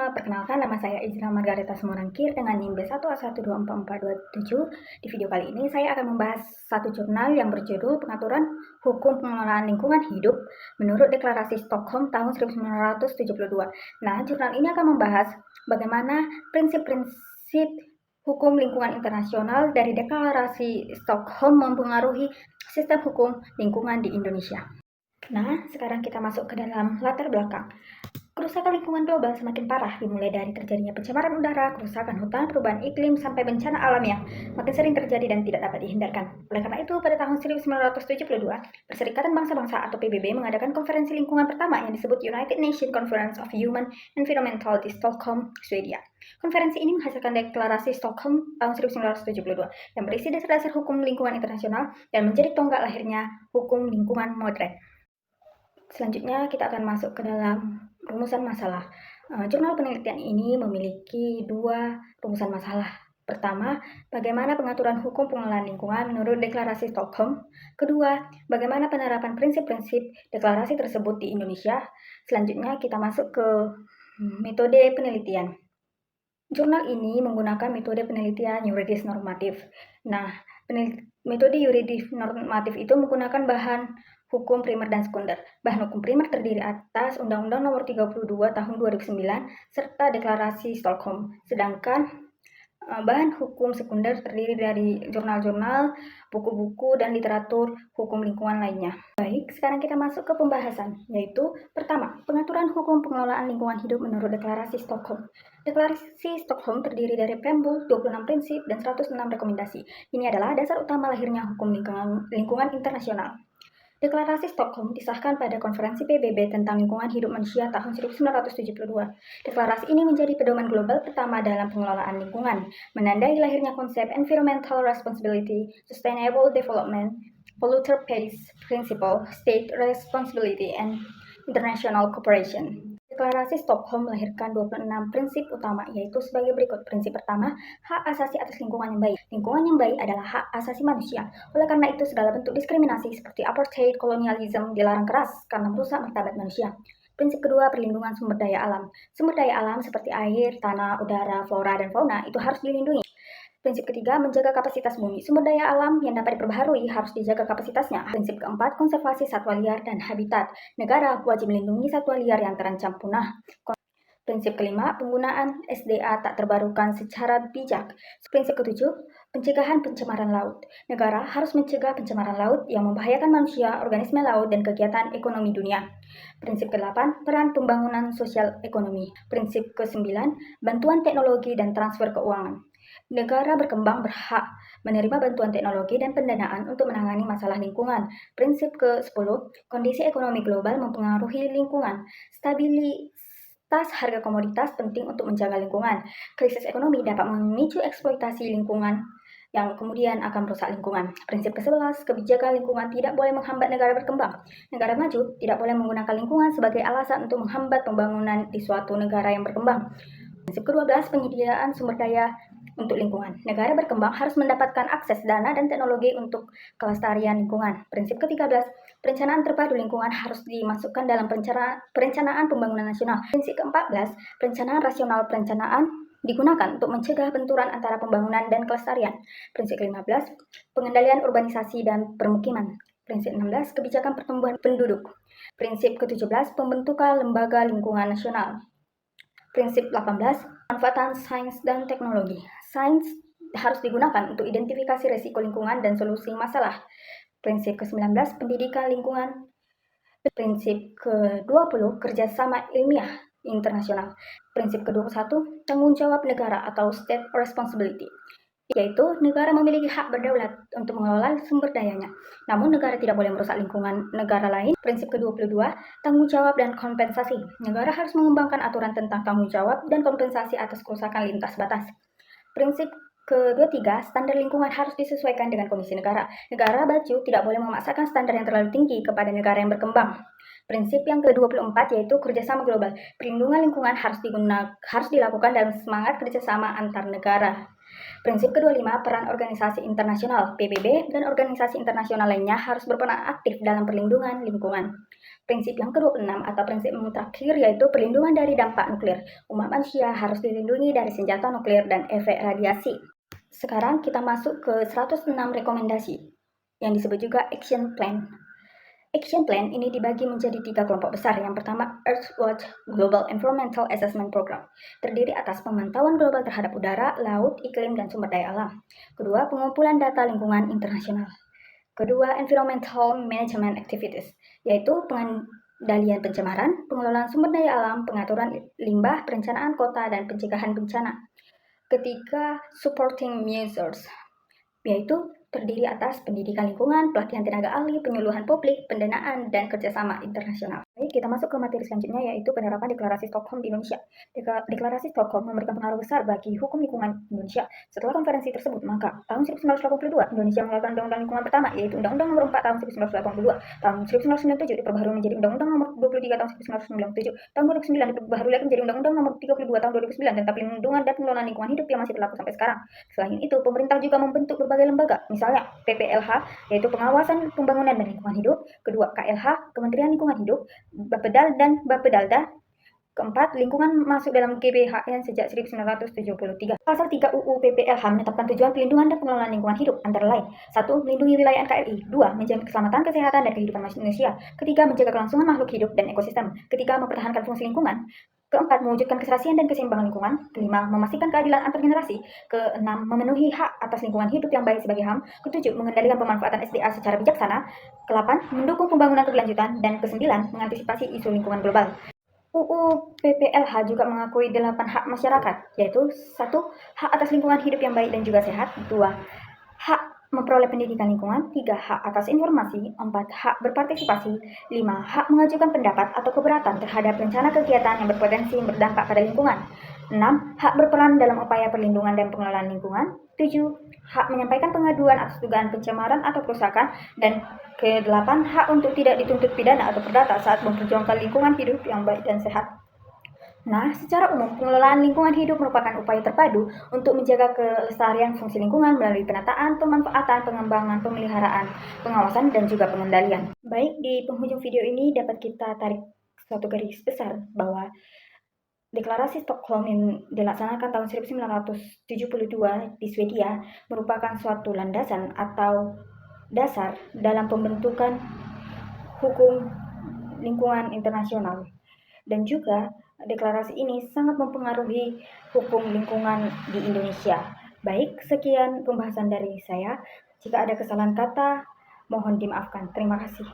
semua, perkenalkan nama saya Izra Margareta Semorangkir dengan NIM B1A1244427. Di video kali ini saya akan membahas satu jurnal yang berjudul Pengaturan Hukum Pengelolaan Lingkungan Hidup menurut Deklarasi Stockholm tahun 1972. Nah, jurnal ini akan membahas bagaimana prinsip-prinsip hukum lingkungan internasional dari Deklarasi Stockholm mempengaruhi sistem hukum lingkungan di Indonesia. Nah, sekarang kita masuk ke dalam latar belakang. Kerusakan lingkungan global semakin parah, dimulai dari terjadinya pencemaran udara, kerusakan hutan, perubahan iklim, sampai bencana alam yang makin sering terjadi dan tidak dapat dihindarkan. Oleh karena itu, pada tahun 1972, Perserikatan Bangsa-Bangsa atau PBB mengadakan konferensi lingkungan pertama yang disebut United Nations Conference of Human Environmental di Stockholm, Swedia. Konferensi ini menghasilkan deklarasi Stockholm tahun 1972 yang berisi dasar-dasar hukum lingkungan internasional dan menjadi tonggak lahirnya hukum lingkungan modern. Selanjutnya kita akan masuk ke dalam rumusan masalah. Jurnal penelitian ini memiliki dua rumusan masalah. Pertama, bagaimana pengaturan hukum pengelolaan lingkungan menurut Deklarasi Stockholm. Kedua, bagaimana penerapan prinsip-prinsip deklarasi tersebut di Indonesia. Selanjutnya kita masuk ke metode penelitian. Jurnal ini menggunakan metode penelitian yuridis normatif. Nah, metode yuridis normatif itu menggunakan bahan hukum primer dan sekunder. Bahan hukum primer terdiri atas Undang-Undang Nomor 32 Tahun 2009 serta Deklarasi Stockholm. Sedangkan bahan hukum sekunder terdiri dari jurnal-jurnal, buku-buku, dan literatur hukum lingkungan lainnya. Baik, sekarang kita masuk ke pembahasan, yaitu pertama, pengaturan hukum pengelolaan lingkungan hidup menurut Deklarasi Stockholm. Deklarasi Stockholm terdiri dari preambul, 26 prinsip, dan 106 rekomendasi. Ini adalah dasar utama lahirnya hukum lingkungan internasional. Deklarasi Stockholm disahkan pada Konferensi PBB tentang Lingkungan Hidup Manusia tahun 1972. Deklarasi ini menjadi pedoman global pertama dalam pengelolaan lingkungan, menandai lahirnya konsep Environmental Responsibility, Sustainable Development, Polluter Pays Principle, State Responsibility, and International Cooperation. Deklarasi Stockholm melahirkan 26 prinsip utama, yaitu sebagai berikut. Prinsip pertama, hak asasi atas lingkungan yang baik. Lingkungan yang baik adalah hak asasi manusia. Oleh karena itu, segala bentuk diskriminasi seperti apartheid, kolonialisme dilarang keras karena merusak martabat manusia. Prinsip kedua, perlindungan sumber daya alam. Sumber daya alam seperti air, tanah, udara, flora, dan fauna itu harus dilindungi. Prinsip ketiga, menjaga kapasitas bumi. Sumber daya alam yang dapat diperbaharui harus dijaga kapasitasnya. Prinsip keempat, konservasi satwa liar dan habitat. Negara wajib melindungi satwa liar yang terancam punah. Prinsip kelima, penggunaan SDA tak terbarukan secara bijak. Prinsip ketujuh, pencegahan pencemaran laut. Negara harus mencegah pencemaran laut yang membahayakan manusia, organisme laut, dan kegiatan ekonomi dunia. Prinsip ke-8, peran pembangunan sosial ekonomi. Prinsip ke-9, bantuan teknologi dan transfer keuangan. Negara berkembang berhak menerima bantuan teknologi dan pendanaan untuk menangani masalah lingkungan. Prinsip ke-10, kondisi ekonomi global mempengaruhi lingkungan. Stabilitas harga komoditas penting untuk menjaga lingkungan. Krisis ekonomi dapat memicu eksploitasi lingkungan yang kemudian akan merusak lingkungan. Prinsip ke-11, kebijakan lingkungan tidak boleh menghambat negara berkembang. Negara maju tidak boleh menggunakan lingkungan sebagai alasan untuk menghambat pembangunan di suatu negara yang berkembang. Prinsip ke-12, penyediaan sumber daya untuk lingkungan. Negara berkembang harus mendapatkan akses dana dan teknologi untuk kelestarian lingkungan. Prinsip ke-13, perencanaan terpadu lingkungan harus dimasukkan dalam perencanaan pembangunan nasional. Prinsip ke-14, perencanaan rasional perencanaan digunakan untuk mencegah benturan antara pembangunan dan kelestarian. Prinsip ke-15, pengendalian urbanisasi dan permukiman. Prinsip 16, kebijakan pertumbuhan penduduk. Prinsip ke-17, pembentukan lembaga lingkungan nasional. Prinsip 18, pemanfaatan sains dan teknologi. Sains harus digunakan untuk identifikasi risiko lingkungan dan solusi masalah. Prinsip ke-19, pendidikan lingkungan. Prinsip ke-20, kerjasama ilmiah internasional. Prinsip ke-21, tanggung jawab negara atau state responsibility, yaitu negara memiliki hak berdaulat untuk mengelola sumber dayanya. Namun negara tidak boleh merusak lingkungan negara lain. Prinsip ke-22, tanggung jawab dan kompensasi. Negara harus mengembangkan aturan tentang tanggung jawab dan kompensasi atas kerusakan lintas batas. Prinsip ke-23, standar lingkungan harus disesuaikan dengan kondisi negara. Negara maju tidak boleh memaksakan standar yang terlalu tinggi kepada negara yang berkembang. Prinsip yang ke-24 yaitu kerjasama global. Perlindungan lingkungan harus dilakukan dalam semangat kerjasama antar negara. Prinsip ke-25, peran organisasi internasional, PBB, dan organisasi internasional lainnya harus berperan aktif dalam perlindungan lingkungan. Prinsip yang ke-26 atau prinsip terakhir yaitu perlindungan dari dampak nuklir. Umat manusia harus dilindungi dari senjata nuklir dan efek radiasi. Sekarang kita masuk ke 106 rekomendasi yang disebut juga Action Plan. Action Plan ini dibagi menjadi 3 kelompok besar. Yang pertama, Earthwatch Global Environmental Assessment Program, terdiri atas pemantauan global terhadap udara, laut, iklim, dan sumber daya alam. Kedua, pengumpulan data lingkungan internasional. Kedua, Environmental Management Activities, yaitu pengendalian pencemaran, pengelolaan sumber daya alam, pengaturan limbah, perencanaan kota, dan pencegahan bencana. Ketiga, Supporting Measures, yaitu terdiri atas pendidikan lingkungan, pelatihan tenaga ahli, penyuluhan publik, pendanaan, dan kerjasama internasional. Baik, kita masuk ke materi selanjutnya yaitu penerapan Deklarasi Stockholm di Indonesia. Deklarasi Stockholm memberikan pengaruh besar bagi hukum lingkungan Indonesia. Setelah konferensi tersebut, maka tahun 1982 Indonesia mengeluarkan Undang-Undang Lingkungan pertama, yaitu Undang-Undang Nomor 4 tahun 1982. Tahun 1997 diperbaharui menjadi Undang-Undang Nomor 23 tahun 1997. Tahun 2009 diperbaharui lagi menjadi Undang-Undang Nomor 32 tahun 2009 tentang perlindungan dan pengelolaan lingkungan hidup yang masih berlaku sampai sekarang. Selain itu, pemerintah juga membentuk berbagai lembaga, misalnya PPLH, yaitu Pengawasan Pembangunan dan Lingkungan Hidup. Kedua, KLH, Kementerian Lingkungan Hidup. Bapedal dan Bapedalda. Keempat, lingkungan masuk dalam GBHN sejak 1973. Pasal 3 UU PPLH menetapkan tujuan pelindungan dan pengelolaan lingkungan hidup, antara lain: 1. Melindungi wilayah NKRI. 2. Menjamin keselamatan, kesehatan, dan kehidupan manusia. Ketiga, menjaga kelangsungan makhluk hidup dan ekosistem. Ketiga, mempertahankan fungsi lingkungan. Keempat, mewujudkan keserasian dan keseimbangan lingkungan. Kelima, memastikan keadilan antar generasi. Keenam, memenuhi hak atas lingkungan hidup yang baik sebagai HAM. Ketujuh, mengendalikan pemanfaatan SDA secara bijaksana. Kelapan, mendukung pembangunan berkelanjutan. Dan kesembilan, mengantisipasi isu lingkungan global. UU PPLH juga mengakui 8 hak masyarakat, yaitu 1. Hak atas lingkungan hidup yang baik dan juga sehat. 2. Hak memperoleh pendidikan lingkungan. 3. Hak atas informasi. 4. Hak berpartisipasi. 5. Hak mengajukan pendapat atau keberatan terhadap rencana kegiatan yang berpotensi berdampak pada lingkungan. 6. Hak berperan dalam upaya perlindungan dan pengelolaan lingkungan. 7. Hak menyampaikan pengaduan atas dugaan pencemaran atau kerusakan. Dan ke-8, hak untuk tidak dituntut pidana atau perdata saat memperjuangkan lingkungan hidup yang baik dan sehat. Nah, secara umum, pengelolaan lingkungan hidup merupakan upaya terpadu untuk menjaga kelestarian fungsi lingkungan melalui penataan, pemanfaatan, pengembangan, pemeliharaan, pengawasan, dan juga pengendalian. Baik, di penghujung video ini dapat kita tarik suatu garis besar bahwa Deklarasi Stockholm yang dilaksanakan tahun 1972 di Swedia merupakan suatu landasan atau dasar dalam pembentukan hukum lingkungan internasional. Dan juga deklarasi ini sangat mempengaruhi hukum lingkungan di Indonesia. Baik, sekian pembahasan dari saya. Jika ada kesalahan kata, mohon dimaafkan. Terima kasih.